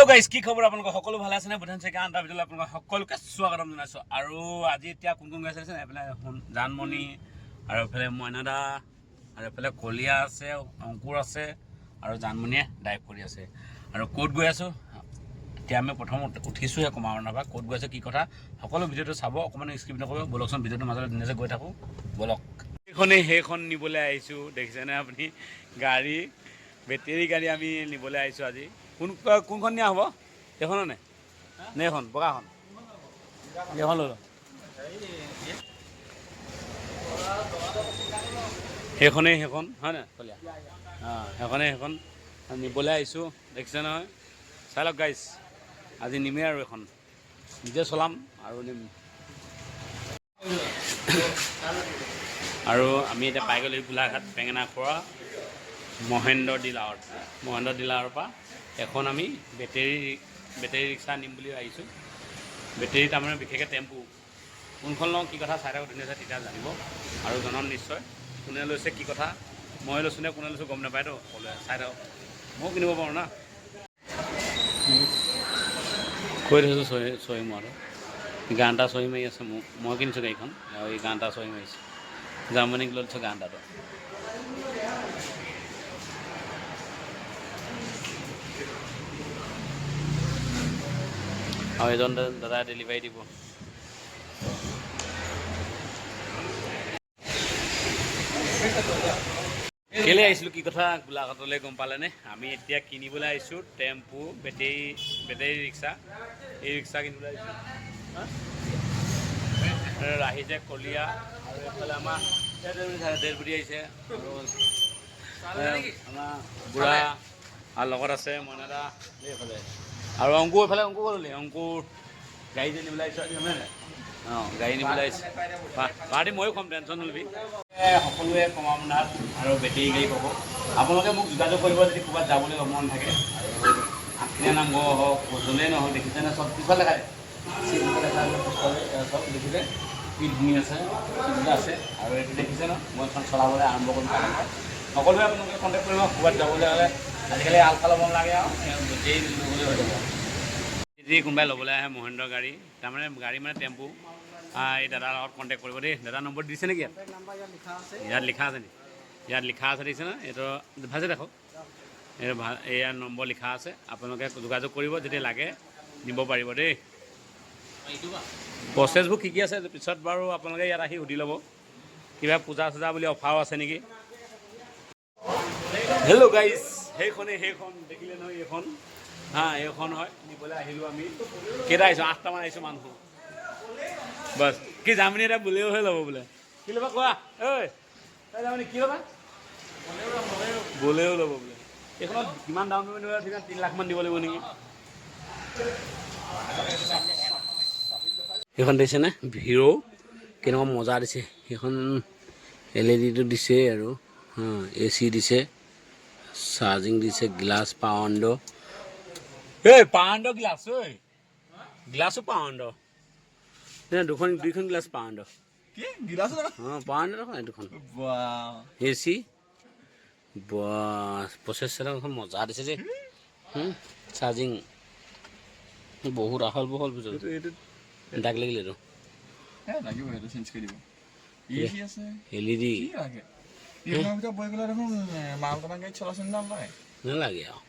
guys কি খবৰ আপোনালোকৰ সকলো ভালে আছে নে বুধান চেকা আন্টাৰ ভিতৰত আপোনালোকক সকলোকে স্বাগতম জনাইছোঁ আৰু আজি এতিয়া কোন কোন গৈছে এইফালে জানমণি আৰু এইফালে মইনাদা আৰু এইফালে কলিয়া আছে অংকুৰ আছে আৰু জানমণিয়ে ড্ৰাইভ কৰি আছে আৰু ক'ত গৈ আছোঁ এতিয়া আমি প্ৰথমত উঠিছোঁহে কমাৰণাৰ পৰা ক'ত গৈ আছে কি কথা সকলো ভিডিঅ'টো চাব অকণমান স্কিপ নকৰিব ব'লকচোন ভিডিঅ'টো মাজতে ধুনীয়াকৈ গৈ থাকোঁ ব'লক সেইখন নিবলৈ আহিছোঁ দেখিছেনে আপুনি গাড়ী বেটেৰী গাড়ী আমি নিবলৈ আহিছোঁ আজি কোনখন নিয়া হ'ব এইখনো নে এইখন বগাখন এইখন লৈ লওঁ সেইখন হয় নাই কলীয়া সেইখন নিবলৈ আহিছোঁ দেখিছে নহয় চাই লওক গাইজ আজি নিমেই আৰু এখন নিজে চলাম আৰু নিম আৰু আমি এতিয়া পাই গ'লোঁ গোলাঘাট বেঙেনা খোৱা মহেন্দ্ৰ ডিলাৰৰ পৰা এখন আমি বেটেৰী ৰিক্সা নিম বুলি আহিছোঁ বেটেৰী তাৰমানে বিশেষকৈ টেম্পু কোনখন লওঁ কি কথা চাই থাকক ধুনীয়াকৈ তেতিয়া জানিব আৰু জনাম নিশ্চয় কোনে লৈছে কি কথা মই লৈছোঁ নে কোনে লৈছোঁ গম নাপায়তো সকলোৱে চাই থাকক ময়ো কিনিব পাৰোঁ না কৈ থৈছোঁ চহী মৰাটো গান এটা চহী মাৰি আছে মোক মই কিনিছোঁ গাড়ীখন আৰু এই গান এটা চহী মাৰিছোঁ জাৰ্মানীক লৈ লৈছোঁ গান এটাটো আৰু এজন দাদাই ডেলিভাৰী দিব কেলৈ আহিছিলোঁ কি কথা গোলাঘাটলৈ গম পালেনে আমি এতিয়া কিনিবলৈ আহিছোঁ টেম্পু বেটেৰী ৰিক্সা এই ৰিক্সা কিনিবলৈ আহিছোঁ আহিছে কলীয়া আৰু এইফালে আমাৰ ডেৰবুটি আহিছে আৰু আমাৰ বুঢ়া আৰু লগত আছে মইনাদা এইফালে আৰু অংকুৰ এইফালে অংকুৰ গ'লি অংকুৰ গাড়ী যে নিবলৈ আহিছোঁ গাড়ী নিবলৈ আহিছোঁ পাৰ্টি ময়ো কম টেনশ্যন নলবি সকলোৱে কমামনাত আৰু বেটেৰী গাড়ী পাব আপোনালোকে মোক যোগাযোগ কৰিব যদি ক'ৰবাত যাবলৈ মন থাকে আঠখনীয়া নামঘৰ হওক য'লেই নহওক দেখিছেনে চব পিছফালে দেখায় চব দেখিছে কি ধুনীয়া আছে সুবিধা আছে আৰু এইটো দেখিছে ন মই এখন চলাবলৈ আৰম্ভ কৰিম সকলোৱে আপোনালোকে কণ্টেক্ট কৰিব ক'ৰবাত যাবলৈ হ'লে আজিকালি আলফা ল'ব নালাগে আৰু বেটেৰী ল'বলৈ হৈ যাব যদি কোনোবাই ল'বলৈ আহে মহেন্দ্ৰ গাড়ী তাৰমানে গাড়ী মানে টেম্পু এই দাদাৰ লগত কণ্টেক্ট কৰিব দেই দাদাৰ নম্বৰ দিছে নেকি ইয়াত লিখা আছে নেকি ইয়াত লিখা আছে দিছে ন এইটো ভাজে দেখক ইয়াৰ নম্বৰ লিখা আছে আপোনালোকে যোগাযোগ কৰিব যদি লাগে নিব পাৰিব দেই প্ৰচেছবোৰ কি আছে পিছত বাৰু আপোনালোকে ইয়াত আহি সুধি ল'ব কিবা পূজা চূজা বুলি অফাৰো আছে নেকি হেল্ল' গাইজ সেইখন দেখিলে নহয় এইখন এইখন হয় নিবলৈ আহিলোঁ আমি কেইটা আহিছোঁ 8টামান আহিছোঁ মানুহ বাছ কি জামিনী এটা বুলেও হৈ ল'ব বোলে কি ল'বা কোৱা ঐ জামিনী কি ল'বা বুলেও ল'ব বোলে এইখনত কিমান দাম দিব ঠিক 3 লাখমান দিব লাগিব নেকি সেইখন দিছেনে হিৰো কেনেকুৱা মজা দিছে সেইখন LED দিছে আৰু AC দিছে চাৰ্জিং দিছে গ্লাছ পাৱাণ্ড গ্লাছ ঐ গ্লাছো পাৱাণ্ড দুইখন গ্লাছ পাৱাণ্ড পাৱাণ্ড দেখোন দুখন AC প্ৰচেছৰখন মজা দিছে যে চাৰ্জিং বহুত আহল বহল পিছত দাগ লাগিলে এইটো LED নালাগে আৰু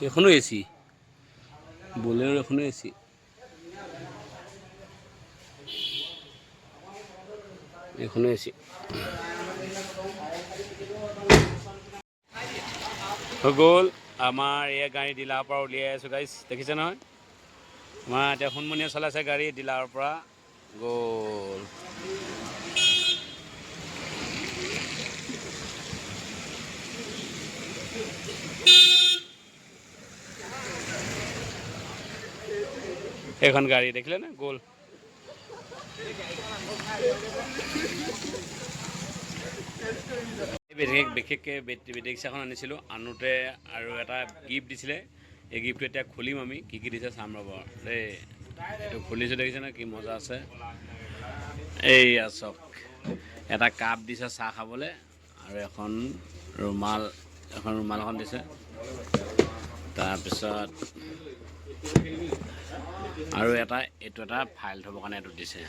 এখনো AC বলেৰো এখনো AC এখনো AC হৈ গ'ল আমাৰ এই গাড়ী ডিলাৰৰ পৰা উলিয়াই আছোঁ গাইজ দেখিছে নহয় আমাৰ এতিয়া সোণমণিয়ে চলাইছে গাড়ী ডিলাৰৰ পৰা গ'ল এইখন গাড়ী দেখিলে নে গ'ল বিশেষকৈ বেটেৰী ৰিক্সাখন আনিছিলোঁ আনোতে আৰু এটা গিফ্ট দিছিলে এই গিফ্টটো এতিয়া খুলিম আমি কি দিছে চাম ৰ'ব দেই এইটো খুলিছোঁ দেখিছে নে কি মজা আছে এইয়া চাওক এটা কাপ দিছে চাহ খাবলৈ আৰু এখন ৰুমাল এখন দিছে তাৰপিছত আৰু এইটো এটা ফাইল থ'বৰ কাৰণে এইটো দিছে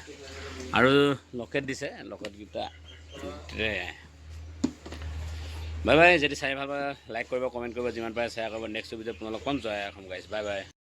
আৰু লকেট দিছে লকেটকেইটা বাই বাই যদি চাই ভাল পায় লাইক কৰিব কমেণ্ট কৰিব যিমান পাৰে শ্বেয়াৰ কৰিব নেক্সট ভিডিঅ'ত আপোনালোক কম জয় অসম গাইছ বাই বাই